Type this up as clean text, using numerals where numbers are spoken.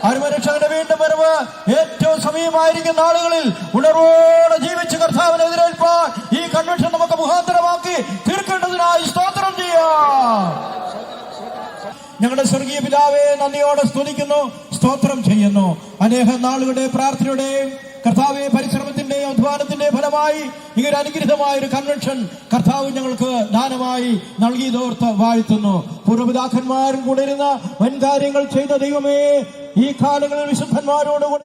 ആത്മരക്ഷകന്റെ വീണ്ടും വരവ് ഏറ്റവും സമയമായിരിക്കുന്ന ആളുകളിൽ ഉണർവോടെ ജീവിച്ച് കർത്താവിനെ എതിരേൽപ്പാൻ ഈ കൺവെൻഷൻ നമുക്ക് മുഖാന്തരമാക്കി തീർക്കേണ്ടതിനായി സ്തോത്രം ചെയ്യാം. ഞങ്ങളുടെ സ്വർഗീയ പിതാവേ, നന്ദിയോടെ സ്തുതിക്കുന്നു, സ്തോത്രം ചെയ്യുന്നു. അനേകം നാളുകളുടെ പ്രാർത്ഥനയുടെയും കർത്താവെ പരിശ്രമത്തിന്റെയും അധ്വാനത്തിന്റെ ഫലമായി ഇങ്ങനെ അനുഗ്രഹമായ ഒരു കൺവെൻഷൻ കർത്താവ് ഞങ്ങൾക്ക് ദാനമായി നൽകിയതോർത്ത് വാഴ്ത്തുന്നു. പൂർവ്വപിതാക്കന്മാരും കൂടെ ഇരുന്ന വൻകാര്യങ്ങൾ ചെയ്ത ദൈവമേ, ഈ കാലങ്ങളിൽ വിശുദ്ധന്മാരോടുകൂടി